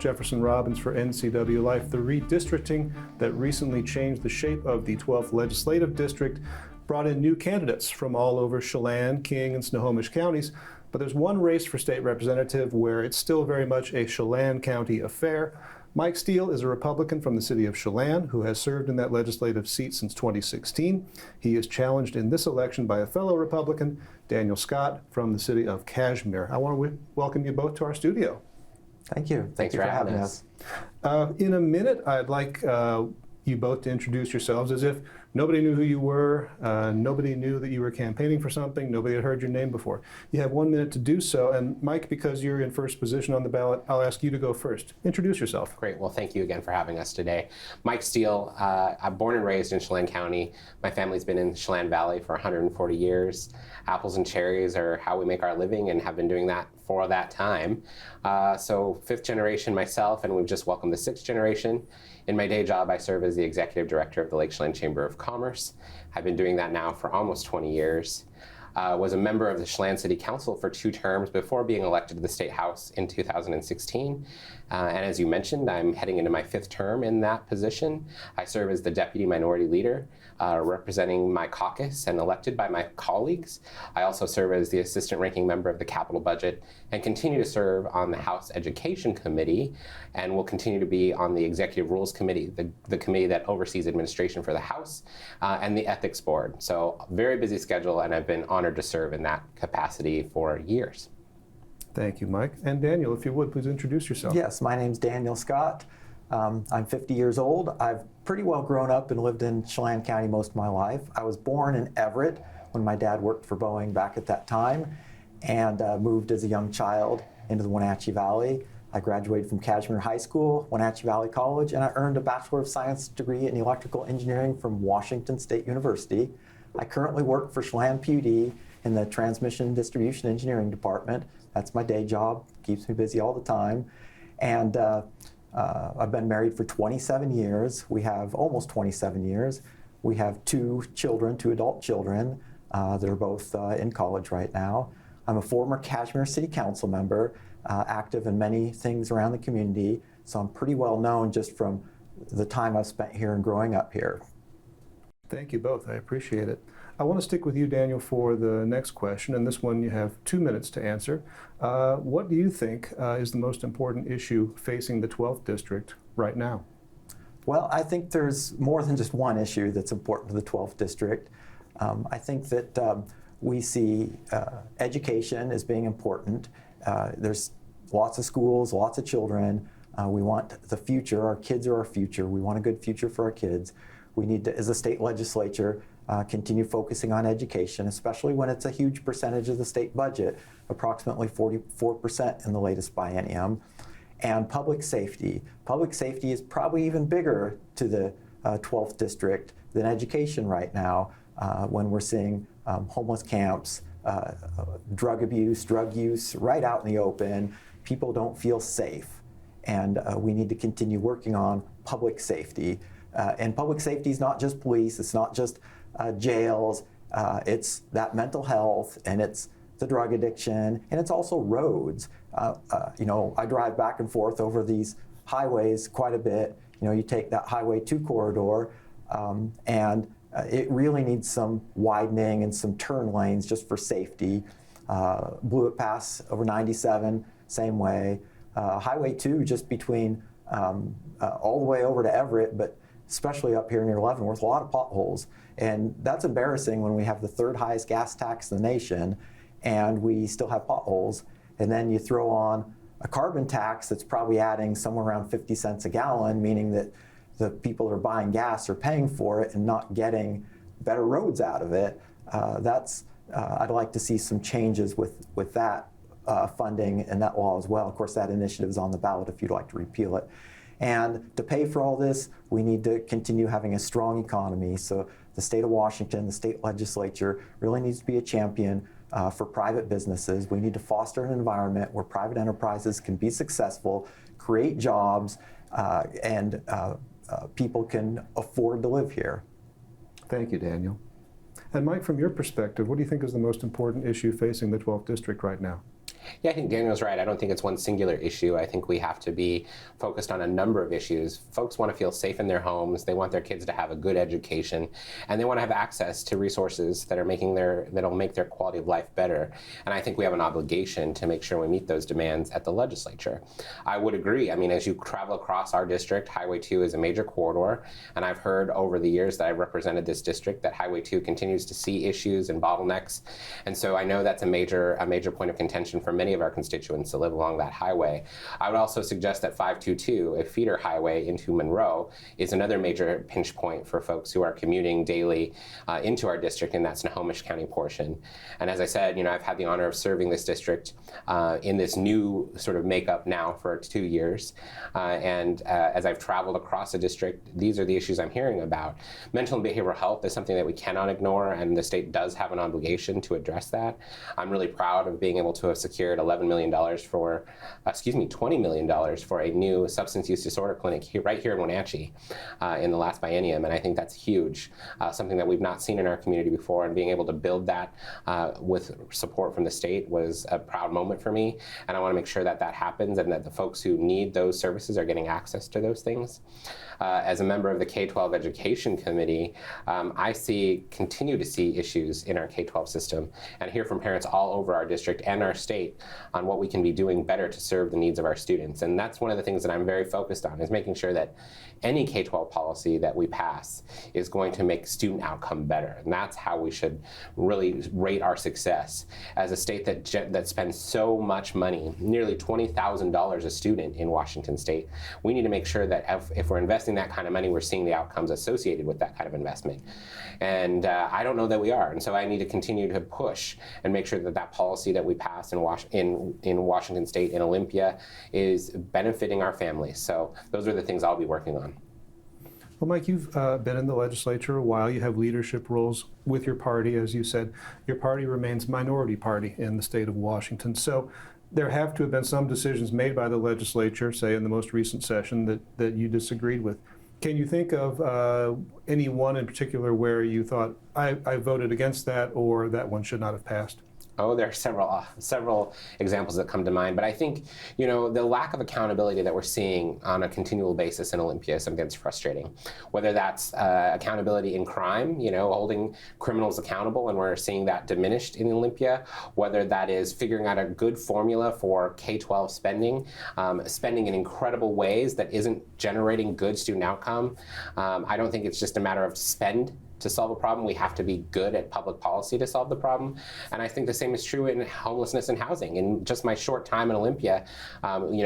Jefferson Robbins for NCW Life. The redistricting that recently changed the shape of the 12th Legislative District brought in new candidates from all over Chelan, King, and Snohomish counties. But there's one race for state representative where it's still very much a Chelan County affair. Mike Steele is a Republican from the city of Chelan who has served in that legislative seat since 2016. He is challenged in this election by a fellow Republican, Daniel Scott, from the city of Cashmere. I want to welcome you both to our studio. Thank you. Thanks for having us. In a minute, I'd like you both to introduce yourselves as if nobody knew who you were, nobody knew that you were campaigning for something, nobody had heard your name before. You have 1 minute to do so, and Mike, because you're in first position on the ballot, I'll ask you to go first. Introduce yourself. Great. Well, thank you again for having us today. Mike Steele. I'm born and raised in Chelan County. My family's been in Chelan Valley for 140 years. Apples and cherries are how we make our living and have been doing that for that time. So fifth generation myself, and we've just welcomed the sixth generation. In my day job, I serve as the executive director of the Lake Chelan Chamber of Commerce. I've been doing that now for almost 20 years. Was a member of the Chelan City Council for 2 terms before being elected to the State House in 2016. And as you mentioned, I'm heading into my 5th term in that position. I serve as the Deputy Minority Leader, representing my caucus and elected by my colleagues. I also serve as the Assistant Ranking Member of the Capital Budget and continue to serve on the House Education Committee, and will continue to be on the Executive Rules Committee, the committee that oversees administration for the House, and the Ethics Board. So very busy schedule, and I've been honored to serve in that capacity for years. Thank you, Mike. And Daniel, if you would, please introduce yourself. Yes, my name's Daniel Scott. I'm 50 years old. I've pretty well grown up and lived in Chelan County most of my life. I was born in Everett when my dad worked for Boeing back at that time, and moved as a young child into the Wenatchee Valley. I graduated from Cashmere High School, Wenatchee Valley College, and I earned a Bachelor of Science degree in electrical engineering from Washington State University. I currently work for Chelan PUD in the Transmission Distribution Engineering Department. That's my day job, keeps me busy all the time. And I've been married for 27 years. We have almost 27 years. We have 2 children, 2 adult children. They're both in college right now. I'm a former Cashmere City Council member, active in many things around the community. So I'm pretty well known just from the time I've spent here and growing up here. Thank you both. I appreciate it. I want to stick with you, Daniel, for the next question, and this one you have 2 minutes to answer. What do you think is the most important issue facing the 12th District right now? Well, I think there's more than just one issue that's important to the 12th District. I think that we see education as being important. There's lots of schools, lots of children. We want the future. Our kids are our future. We want a good future for our kids. We need to, as a state legislature, continue focusing on education, especially when it's a huge percentage of the state budget, approximately 44% in the latest biennium. And public safety. Public safety is probably even bigger to the 12th District than education right now, when we're seeing homeless camps, drug abuse, drug use right out in the open. People don't feel safe. And we need to continue working on public safety. And public safety is not just police, it's not just jails, it's that mental health, and it's the drug addiction, and it's also roads. You know, I drive back and forth over these highways quite a bit. You know, you take that Highway 2 corridor, and it really needs some widening and some turn lanes just for safety. Blewett Pass over 97, same way. Highway 2 just between all the way over to Everett, but especially up here near Leavenworth, a lot of potholes. And that's embarrassing when we have the 3rd highest gas tax in the nation and we still have potholes. And then you throw on a carbon tax that's probably adding somewhere around 50 cents a gallon, meaning that the people that are buying gas are paying for it and not getting better roads out of it. I'd like to see some changes with that funding and that law as well. Of course, that initiative is on the ballot if you'd like to repeal it. And to pay for all this, we need to continue having a strong economy. So the state of Washington, the state legislature really needs to be a champion for private businesses. We need to foster an environment where private enterprises can be successful, create jobs, and people can afford to live here. Thank you, Daniel. And Mike, from your perspective, what do you think is the most important issue facing the 12th District right now? Yeah, I think Daniel's right. I don't think it's one singular issue. I think we have to be focused on a number of issues. Folks want to feel safe in their homes. They want their kids to have a good education, and they want to have access to resources that'll make their quality of life better. And I think we have an obligation to make sure we meet those demands at the legislature. I would agree. I mean, as you travel across our district, Highway 2 is a major corridor, and I've heard over the years that I've represented this district that Highway 2 continues to see issues and bottlenecks. And so I know that's a major point of contention for many of our constituents to live along that highway. I would also suggest that 522, a feeder highway into Monroe, is another major pinch point for folks who are commuting daily into our district in that Snohomish County portion. And as I said, I've had the honor of serving this district in this new sort of makeup now for 2 years. And as I've traveled across the district, these are the issues I'm hearing about. Mental and behavioral health is something that we cannot ignore, and the state does have an obligation to address that. I'm really proud of being able to have secured $20 million for a new substance use disorder clinic right here in Wenatchee in the last biennium, and I think that's huge, something that we've not seen in our community before, and being able to build that with support from the state was a proud moment for me, and I want to make sure that that happens and that the folks who need those services are getting access to those things. As a member of the K-12 Education Committee, I continue to see issues in our K-12 system and hear from parents all over our district and our state on what we can be doing better to serve the needs of our students. And that's one of the things that I'm very focused on, is making sure that any K-12 policy that we pass is going to make student outcome better. And that's how we should really rate our success. As a state that spends so much money, nearly $20,000 a student in Washington state, we need to make sure that if we're investing that kind of money, we're seeing the outcomes associated with that kind of investment. And I don't know that we are. And so I need to continue to push and make sure that that policy that we pass in Washington state, in Olympia, is benefiting our families. So those are the things I'll be working on. Well, Mike, you've been in the legislature a while. You have leadership roles with your party. As you said, your party remains minority party in the state of Washington. So there have to have been some decisions made by the legislature, say in the most recent session, that you disagreed with. Can you think of any one in particular where you thought, I voted against that, or that one should not have passed? Oh, there are several examples that come to mind, but I think, the lack of accountability that we're seeing on a continual basis in Olympia is something that's frustrating. Whether that's accountability in crime, holding criminals accountable, and we're seeing that diminished in Olympia, whether that is figuring out a good formula for K-12 spending in incredible ways that isn't generating good student outcome. I don't think it's just a matter of spend to solve a problem. We have to be good at public policy to solve the problem. And I think the same is true in homelessness and housing. In just my short time in Olympia,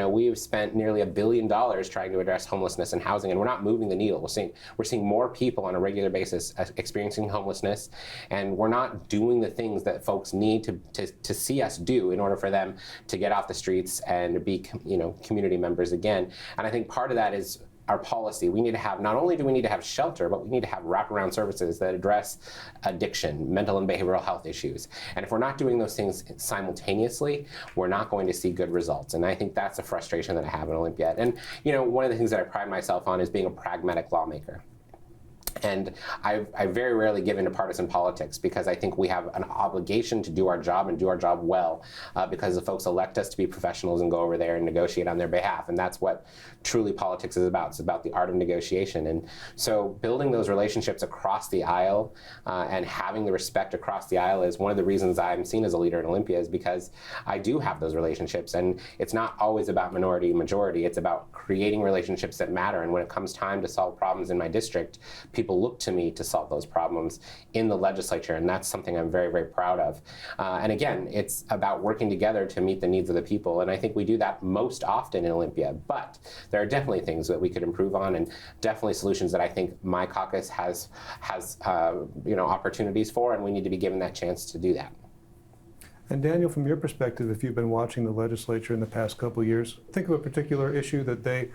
we've spent nearly $1 billion trying to address homelessness and housing, and we're not moving the needle. We're seeing more people on a regular basis experiencing homelessness, and we're not doing the things that folks need to see us do in order for them to get off the streets and be, community members again. And I think part of that is our policy. We need to have, not only do we need to have shelter, but we need to have wraparound services that address addiction, mental and behavioral health issues. And if we're not doing those things simultaneously, we're not going to see good results. And I think that's a frustration that I have in Olympia. And one of the things that I pride myself on is being a pragmatic lawmaker. And I very rarely give into partisan politics, because I think we have an obligation to do our job and do our job well, because the folks elect us to be professionals and go over there and negotiate on their behalf. And that's what truly politics is about. It's about the art of negotiation. And so building those relationships across the aisle and having the respect across the aisle is one of the reasons I'm seen as a leader in Olympia, is because I do have those relationships. And it's not always about minority majority. It's about creating relationships that matter. And when it comes time to solve problems in my district, people look to me to solve those problems in the legislature, and that's something I'm very, very proud of. And again, it's about working together to meet the needs of the people, and I think we do that most often in Olympia, but there are definitely things that we could improve on, and definitely solutions that I think my caucus has opportunities for, and we need to be given that chance to do that. And Daniel, from your perspective, if you've been watching the legislature in the past couple of years, think of a particular issue that they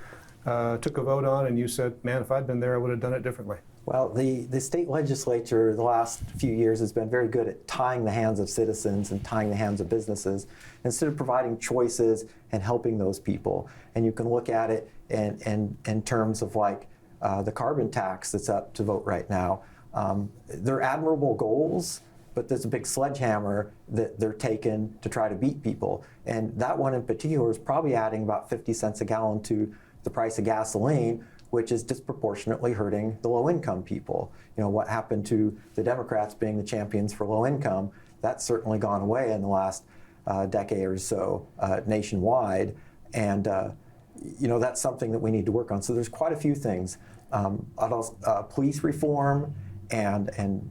took a vote on and you said, man, if I'd been there, I would have done it differently. Well, the state legislature the last few years has been very good at tying the hands of citizens and tying the hands of businesses instead of providing choices and helping those people. And you can look at it in terms of like the carbon tax that's up to vote right now. They're admirable goals, but there's a big sledgehammer that they're taking to try to beat people. And that one in particular is probably adding about 50 cents a gallon to the price of gasoline, which is disproportionately hurting the low-income people. You know, what happened to the Democrats being the champions for low income, that's certainly gone away in the last decade or so nationwide. And you know, that's something that we need to work on. So there's quite a few things. Police reform and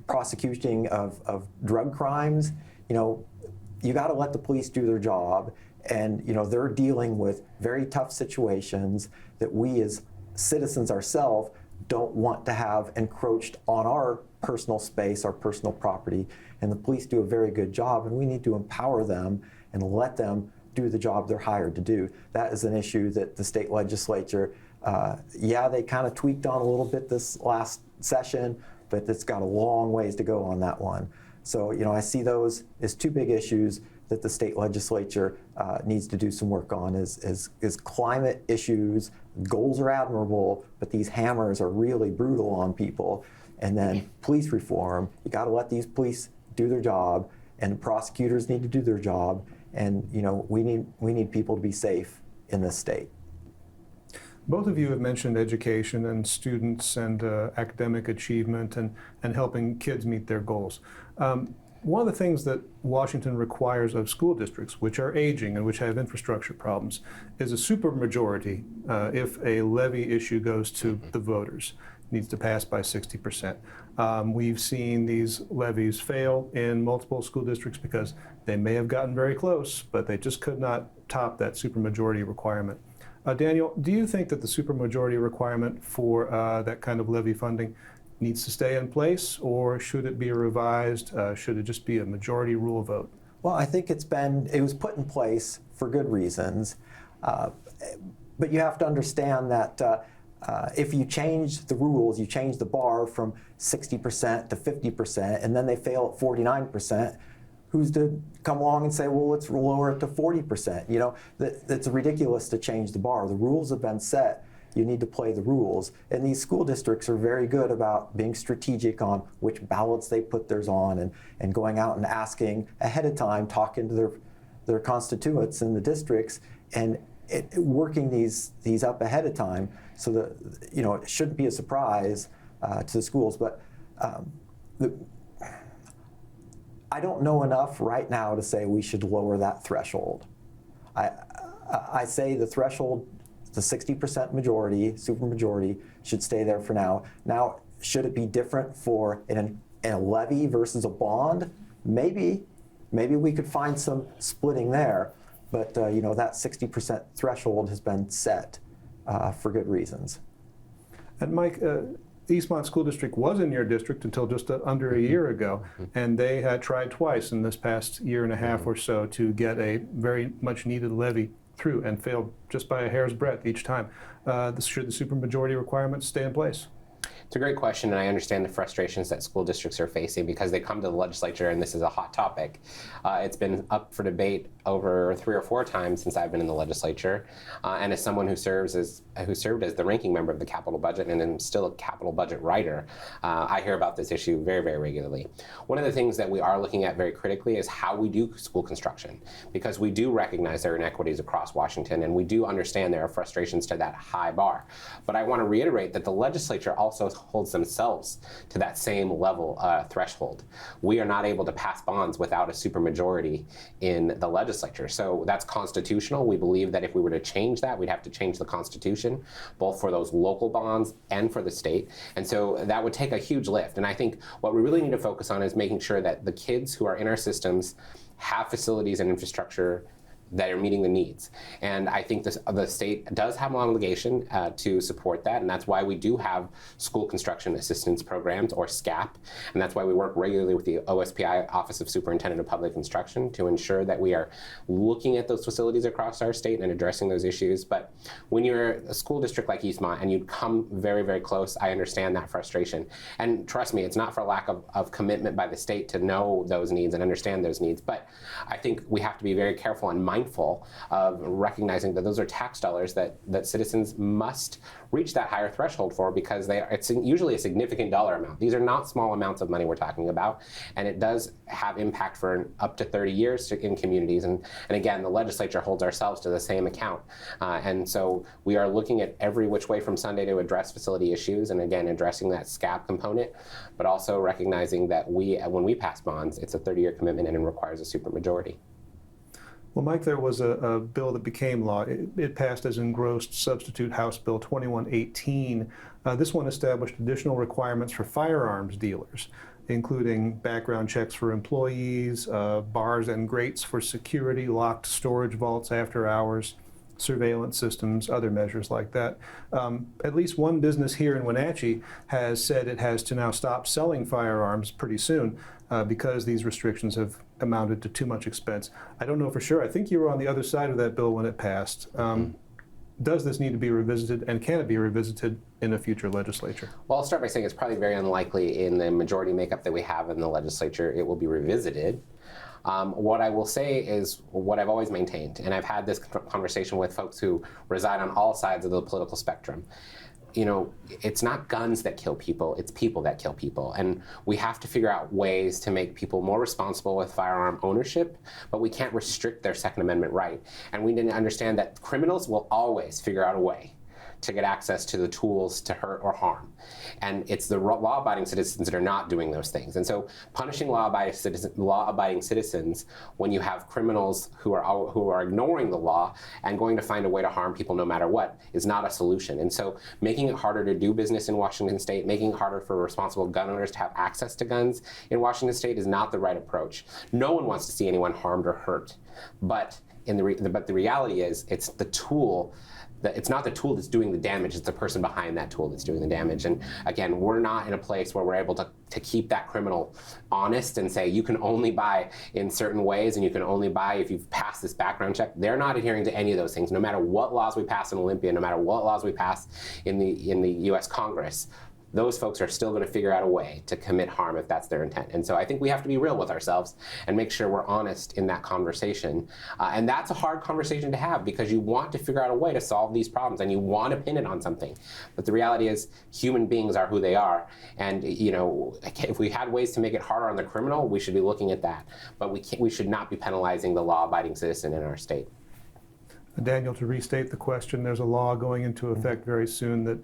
prosecuting of drug crimes. You know, you got to let the police do their job, and you know, they're dealing with very tough situations that we as citizens ourselves don't want to have encroached on our personal space, our personal property, and the police do a very good job, and we need to empower them and let them do the job they're hired to do. That is an issue that the state legislature, they kind of tweaked on a little bit this last session, but it's got a long ways to go on that one. So, you know, I see those as two big issues that the state legislature needs to do some work on is climate issues. Goals are admirable, but these hammers are really brutal on people. And then police reform, you got to let these police do their job, and the prosecutors need to do their job. And you know, we need people to be safe in this state. Both of you have mentioned education and students and academic achievement and helping kids meet their goals. One of the things that Washington requires of school districts, which are aging and which have infrastructure problems, is a supermajority if a levy issue goes to the voters. It needs to pass by 60%. We've seen these levies fail in multiple school districts because they may have gotten very close, but they just could not top that supermajority requirement. Daniel, do you think that the supermajority requirement for that kind of levy funding needs to stay in place, or should it be revised? Should it just be a majority rule vote? Well, I think it was put in place for good reasons, but you have to understand that if you change the rules, you change the bar from 60% to 50%, and then they fail at 49%, who's to come along and say, well, let's lower it to 40%? You know, that's ridiculous to change the bar. The rules have been set. You need to play the rules. And these school districts are very good about being strategic on which ballots they put theirs on, and going out and asking ahead of time, talking to their constituents in the districts, and working these up ahead of time, so that, you know, it shouldn't be a surprise to the schools. But I don't know enough right now to say we should lower that threshold. I say the threshold, the 60% majority, supermajority, should stay there for now. Now, should it be different for a levy versus a bond? Maybe we could find some splitting there, but you know, that 60% threshold has been set for good reasons. And Mike, Eastmont School District was in your district until just under a year ago, and they had tried twice in this past year and a half or so to get a very much needed levy through, and failed just by a hair's breadth each time. Should the supermajority requirements stay in place? It's a great question, and I understand the frustrations that school districts are facing because they come to the legislature and this is a hot topic. It's been up for debate over 3 or 4 times since I've been in the legislature, and as someone who served as the ranking member of the capital budget and am still a capital budget writer, I hear about this issue very, very regularly. One of the things that we are looking at very critically is how we do school construction, because we do recognize there are inequities across Washington, and we do understand there are frustrations to that high bar. But I want to reiterate that the legislature also holds themselves to that same level threshold. We are not able to pass bonds without a supermajority in the legislature. So that's constitutional. We believe that if we were to change that, we'd have to change the Constitution, both for those local bonds and for the state. And so that would take a huge lift. And I think what we really need to focus on is making sure that the kids who are in our systems have facilities and infrastructure that are meeting the needs. And I think the state does have an obligation to support that, and that's why we do have school construction assistance programs, or SCAP, and that's why we work regularly with the OSPI, Office of Superintendent of Public Instruction, to ensure that we are looking at those facilities across our state and addressing those issues. But when you're a school district like Eastmont and you come very, very close, I understand that frustration. And trust me, it's not for lack of commitment by the state to know those needs and understand those needs, but I think we have to be very careful and mindful of recognizing that those are tax dollars that citizens must reach that higher threshold for, because it's usually a significant dollar amount. These are not small amounts of money we're talking about, and it does have impact for up to 30 years in communities. And again, the legislature holds ourselves to the same account. And so we are looking at every which way from Sunday to address facility issues, and again, addressing that SCAP component, but also recognizing that when we pass bonds, it's a 30-year commitment and it requires a supermajority. Well, Mike, there was a bill that became law. It passed as engrossed substitute House Bill 2118. This one established additional requirements for firearms dealers, including background checks for employees, bars and grates for security, locked storage vaults after hours, surveillance systems, other measures like that. At least one business here in Wenatchee has said it has to now stop selling firearms pretty soon because these restrictions have amounted to too much expense. I don't know for sure. I think you were on the other side of that bill when it passed. Does this need to be revisited, and can it be revisited in a future legislature? Well, I'll start by saying it's probably very unlikely in the majority makeup that we have in the legislature it will be revisited. What I will say is what I've always maintained, and I've had this conversation with folks who reside on all sides of the political spectrum. You know, it's not guns that kill people, it's people that kill people. And we have to figure out ways to make people more responsible with firearm ownership, but we can't restrict their Second Amendment right. And we need to understand that criminals will always figure out a way to get access to the tools to hurt or harm. And it's the law-abiding citizens that are not doing those things. And so punishing law-abiding citizens when you have criminals who are ignoring the law and going to find a way to harm people no matter what is not a solution. And so making it harder to do business in Washington State, making it harder for responsible gun owners to have access to guns in Washington State is not the right approach. No one wants to see anyone harmed or hurt. But the reality is it's the tool. It's not the tool that's doing the damage, it's the person behind that tool that's doing the damage. And again, we're not in a place where we're able to keep that criminal honest and say you can only buy in certain ways and you can only buy if you've passed this background check. They're not adhering to any of those things, no matter what laws we pass in Olympia, no matter what laws we pass in the US Congress. Those folks are still going to figure out a way to commit harm if that's their intent. And so I think we have to be real with ourselves and make sure we're honest in that conversation. And that's a hard conversation to have because you want to figure out a way to solve these problems and you want to pin it on something. But the reality is human beings are who they are. And you know, if we had ways to make it harder on the criminal, we should be looking at that. But we should not be penalizing the law-abiding citizen in our state. Daniel, to restate the question, there's a law going into effect very soon that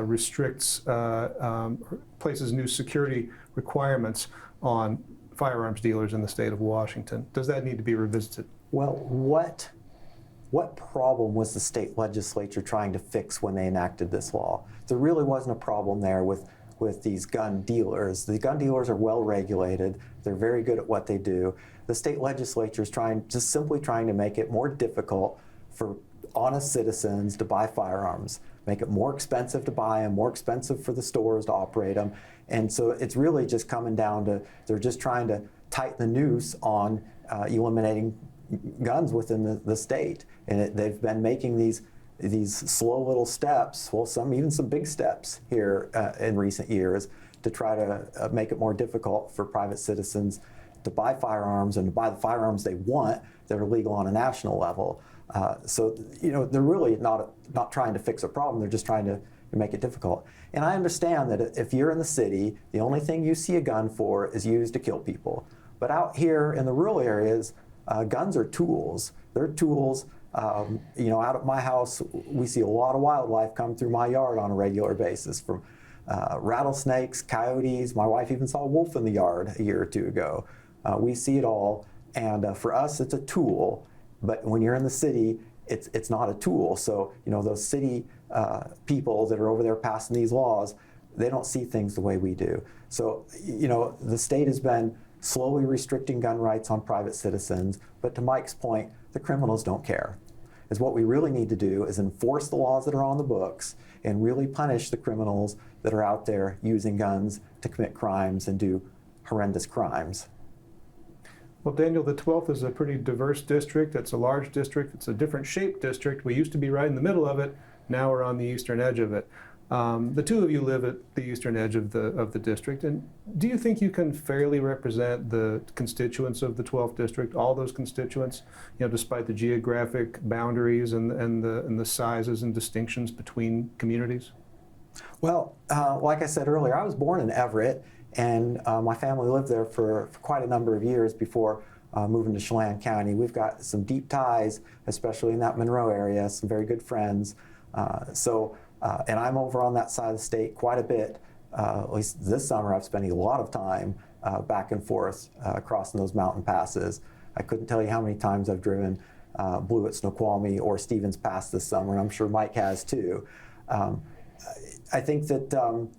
restricts, places new security requirements on firearms dealers in the state of Washington. Does that need to be revisited? Well, what problem was the state legislature trying to fix when they enacted this law? There really wasn't a problem there with these gun dealers. The gun dealers are well regulated. They're very good at what they do. The state legislature is simply trying to make it more difficult for honest citizens to buy firearms, make it more expensive to buy them, more expensive for the stores to operate them. And so it's really just coming down to, they're just trying to tighten the noose on eliminating guns within the state. And they've been making these slow little steps, well, even some big steps here in recent years to try to make it more difficult for private citizens to buy firearms and to buy the firearms they want that are legal on a national level. So, you know, they're really not trying to fix a problem, they're just trying to make it difficult. And I understand that if you're in the city, the only thing you see a gun for is used to kill people. But out here in the rural areas, guns are tools. They're tools. You know, out at my house, we see a lot of wildlife come through my yard on a regular basis, from rattlesnakes, coyotes. My wife even saw a wolf in the yard a year or two ago. We see it all, and for us, it's a tool. But when you're in the city, it's not a tool. So, you know, those city people that are over there passing these laws, they don't see things the way we do. So, you know, the state has been slowly restricting gun rights on private citizens, but to Mike's point, the criminals don't care. Is what we really need to do is enforce the laws that are on the books and really punish the criminals that are out there using guns to commit crimes and do horrendous crimes. Well, Daniel, the 12th is a pretty diverse district. It's a large district. It's a different shaped district. We used to be right in the middle of it. Now we're on the eastern edge of it. The two of you live at the eastern edge of the district, and do you think you can fairly represent the constituents of the 12th district, all those constituents, despite the geographic boundaries and the sizes and distinctions between communities? Well, like I said earlier, I was born in Everett, and my family lived there for quite a number of years before moving to Chelan County. We've got some deep ties, especially in that Monroe area, some very good friends. And I'm over on that side of the state quite a bit. At least this summer, I've spent a lot of time back and forth crossing those mountain passes. I couldn't tell you how many times I've driven Blue at Snoqualmie or Stevens Pass this summer, and I'm sure Mike has too. I think that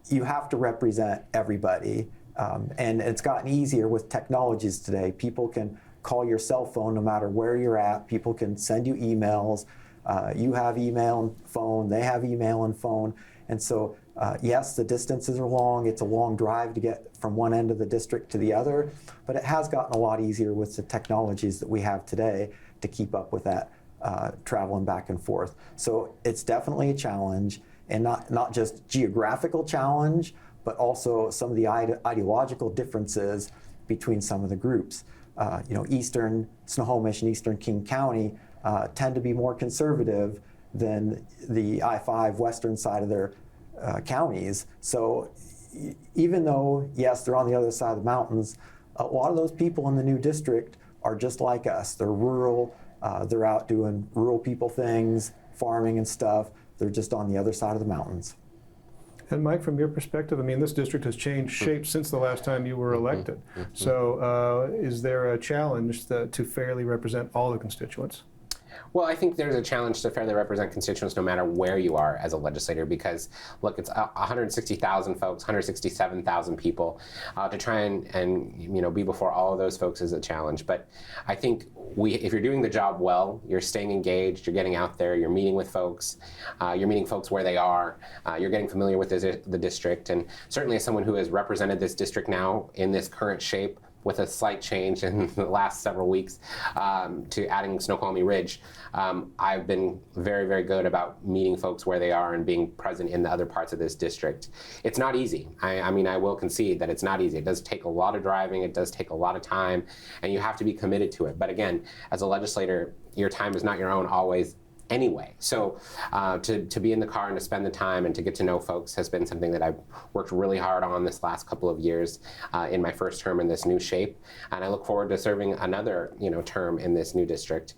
you have to represent everybody, and it's gotten easier with technologies today. People can call your cell phone no matter where you're at. People can send you emails. You have email and phone, they have email and phone. And so, yes, the distances are long. It's a long drive to get from one end of the district to the other, but it has gotten a lot easier with the technologies that we have today to keep up with that traveling back and forth. So it's definitely a challenge, and not just geographical challenge, but also some of the ideological differences between some of the groups. Eastern Snohomish and Eastern King County tend to be more conservative than the I-5 western side of their counties. So even though, yes, they're on the other side of the mountains, a lot of those people in the new district are just like us. They're rural, they're out doing rural people things, farming and stuff. They're just on the other side of the mountains. And Mike, from your perspective, I mean, this district has changed shape since the last time you were elected. So is there a challenge to fairly represent all the constituents? Well, I think there's a challenge to fairly represent constituents no matter where you are as a legislator, because look, it's 160,000 folks, 167,000 people. To try and be before all of those folks is a challenge. But I think if you're doing the job well, you're staying engaged, you're getting out there, you're meeting with folks, you're meeting folks where they are, you're getting familiar with the district, and certainly as someone who has represented this district now in this current shape, with a slight change in the last several weeks to adding Snoqualmie Ridge, I've been very, very good about meeting folks where they are and being present in the other parts of this district. It's not easy. I mean, I will concede that it's not easy. It does take a lot of driving, it does take a lot of time, and you have to be committed to it. But again, as a legislator, your time is not your own always anyway. So to be in the car and to spend the time and to get to know folks has been something that I've worked really hard on this last couple of years in my first term in this new shape. And I look forward to serving another term in this new district.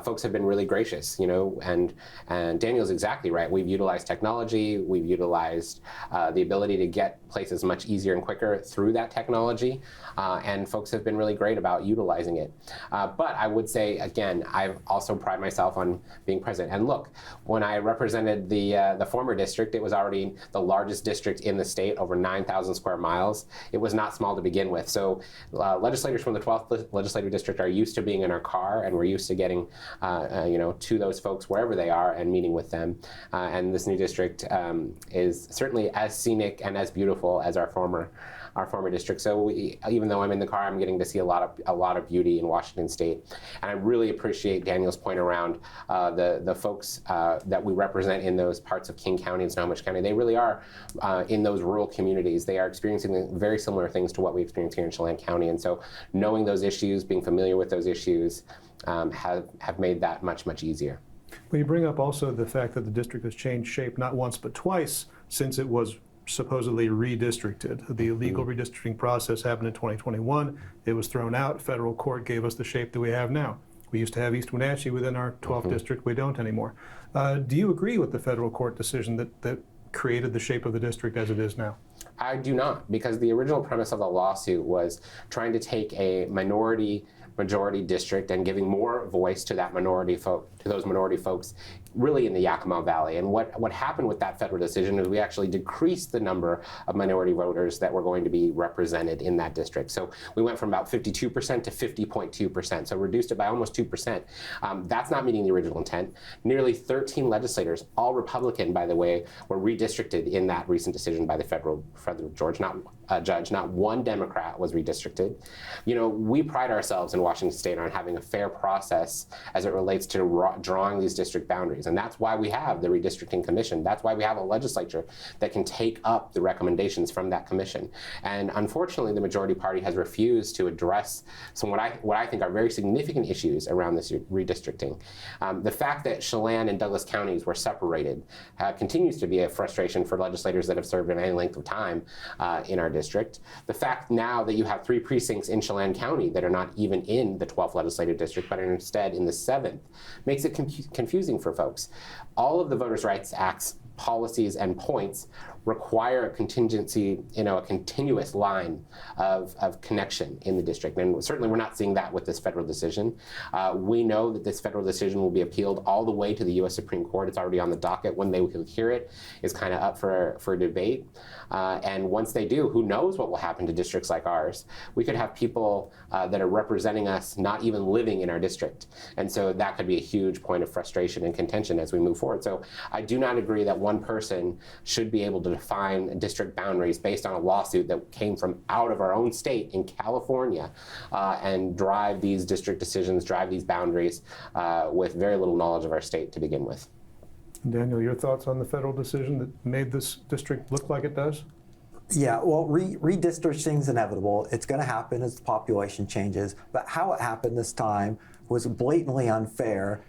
Folks have been really gracious, and Daniel's exactly right. We've utilized technology, we've utilized the ability to get places much easier and quicker through that technology, and folks have been really great about utilizing it. But I would say, again, I've also pride myself on being present. And look, when I represented the former district, it was already the largest district in the state, over 9,000 square miles. It was not small to begin with. So legislators from the 12th legislative district are used to being in our car, and we're used to getting to those folks wherever they are and meeting with them. And this new district is certainly as scenic and as beautiful as our former district. So even though I'm in the car, I'm getting to see a lot of beauty in Washington State. And I really appreciate Daniel's point around the folks that we represent in those parts of King County and Snohomish County. They really are in those rural communities. They are experiencing very similar things to what we experience here in Chelan County. And so knowing those issues, being familiar with those issues, have made that much, much easier. Well, you bring up also the fact that the district has changed shape not once but twice since it was supposedly redistricted. The illegal redistricting process happened in 2021. It was thrown out. Federal court gave us the shape that we have now. We used to have East Wenatchee within our 12th district. We don't anymore. Do you agree with the federal court decision that created the shape of the district as it is now? I do not, because the original premise of the lawsuit was trying to take a majority district and giving more voice to that those minority folks really in the Yakima Valley. And what happened with that federal decision is we actually decreased the number of minority voters that were going to be represented in that district. So we went from about 52% to 50.2%, so reduced it by almost 2%. That's not meeting the original intent. Nearly 13 legislators, all Republican, by the way, were redistricted in that recent decision by the federal judge. Not one Democrat was redistricted. We pride ourselves in Washington State on having a fair process as it relates to drawing these district boundaries. boundaries. And that's why we have the redistricting commission. That's why we have a legislature that can take up the recommendations from that commission. And unfortunately, the majority party has refused to address some what I think are very significant issues around this redistricting. The fact that Chelan and Douglas counties were separated continues to be a frustration for legislators that have served in any length of time in our district. The fact now that you have 3 precincts in Chelan County that are not even in the 12th legislative district, but are instead in the 7th, makes it confusing for folks. All of the Voters' Rights Act's policies and points require a contingency, a continuous line of connection in the district. And certainly we're not seeing that with this federal decision. We know that this federal decision will be appealed all the way to the U.S. Supreme Court. It's already on the docket. When they will hear it is kind of up for debate. And once they do, who knows what will happen to districts like ours? We could have people that are representing us not even living in our district. And so that could be a huge point of frustration and contention as we move forward. So I do not agree that one person should be able to define district boundaries based on a lawsuit that came from out of our own state in California and drive these district decisions, drive these boundaries with very little knowledge of our state to begin with. Daniel, your thoughts on the federal decision that made this district look like it does? Yeah, well, redistricting is inevitable. It's going to happen as the population changes. But how it happened this time was blatantly unfair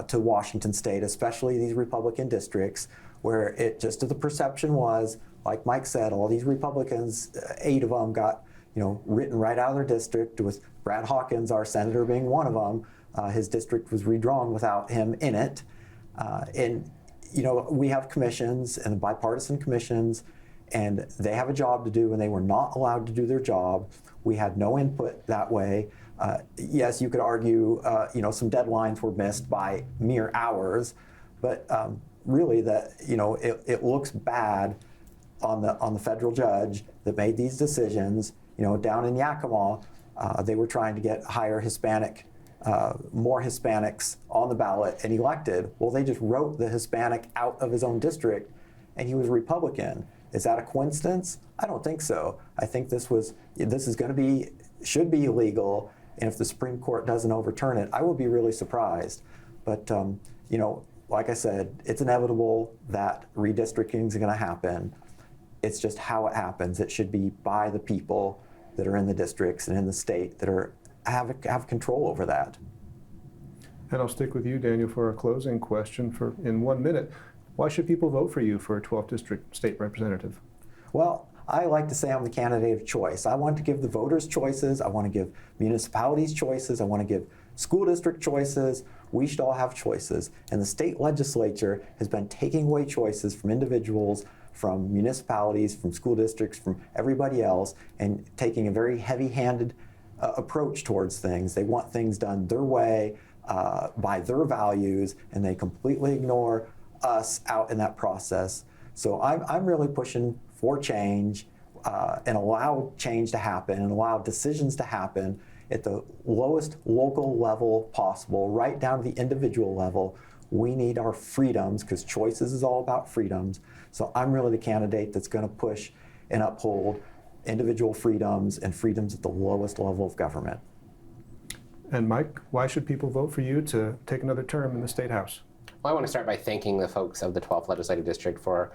to Washington State, especially these Republican districts, where it just the perception was, like Mike said, all these Republicans, 8 of them got written right out of their district, with Brad Hawkins, our senator, being one of them. His district was redrawn without him in it. And we have commissions and bipartisan commissions, and they have a job to do, and they were not allowed to do their job. We had no input that way. Yes, you could argue, some deadlines were missed by mere hours, but really that it looks bad on the federal judge that made these decisions. Down in Yakima, they were trying to get more Hispanics on the ballot and elected. Well, they just wrote the Hispanic out of his own district, and he was Republican. Is that a coincidence? I don't think so. I think should be illegal, and if the Supreme Court doesn't overturn it, I will be really surprised. But like I said, it's inevitable that redistricting is going to happen. It's just how it happens. It should be by the people that are in the districts and in the state that have control over that. And I'll stick with you, Daniel, for a closing question in 1 minute. Why should people vote for you for a 12th district state representative? Well, I like to say I'm the candidate of choice. I want to give the voters choices. I want to give municipalities choices. I want to give school district choices. We should all have choices. And the state legislature has been taking away choices from individuals, from municipalities, from school districts, from everybody else, and taking a very heavy-handed approach towards things. They want things done their way, by their values, and they completely ignore us out in that process. So I'm really pushing for change and allow change to happen and allow decisions to happen at the lowest local level possible, right down to the individual level. We need our freedoms, because choices is all about freedoms. So I'm really the candidate that's going to push and uphold individual freedoms and freedoms at the lowest level of government. And Mike, why should people vote for you to take another term in the State House? Well, I want to start by thanking the folks of the 12th Legislative District for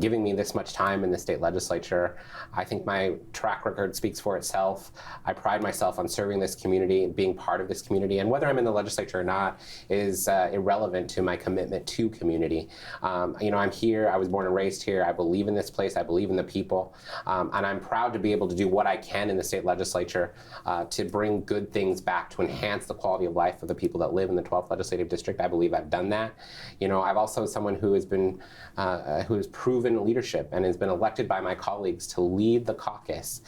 giving me this much time in the state legislature. I think my track record speaks for itself. I pride myself on serving this community and being part of this community, and whether I'm in the legislature or not is irrelevant to my commitment to community. I'm here, I was born and raised here, I believe in this place, I believe in the people, and I'm proud to be able to do what I can in the state legislature to bring good things back, to enhance the quality of life of the people that live in the 12th Legislative District. I believe I've done that. I've also someone who has been, who has proven leadership and has been elected by my colleagues to lead the caucus,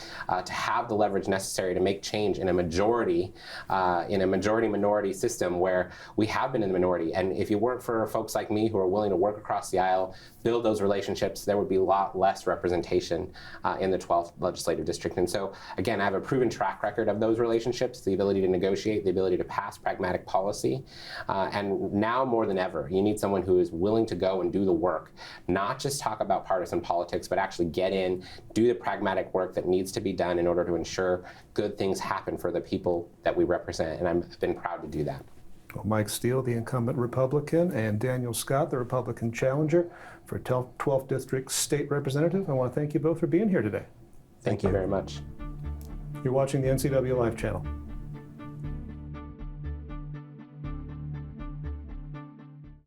to have the leverage necessary to make change in a majority-minority system where we have been in the minority. And if it weren't for folks like me who are willing to work across the aisle, build those relationships, there would be a lot less representation in the 12th Legislative District. And so, again, I have a proven track record of those relationships, the ability to negotiate, the ability to pass pragmatic policy. And now more than ever, you need someone who is willing to go and do the work, not just talk about partisan politics, but actually get in, do the pragmatic work that needs to be done in order to ensure good things happen for the people that we represent. And I've been proud to do that. Well, Mike Steele, the incumbent Republican, and Daniel Scott, the Republican challenger for 12th District State Representative. I want to thank you both for being here today. Thank you very much. You're watching the NCW Life channel.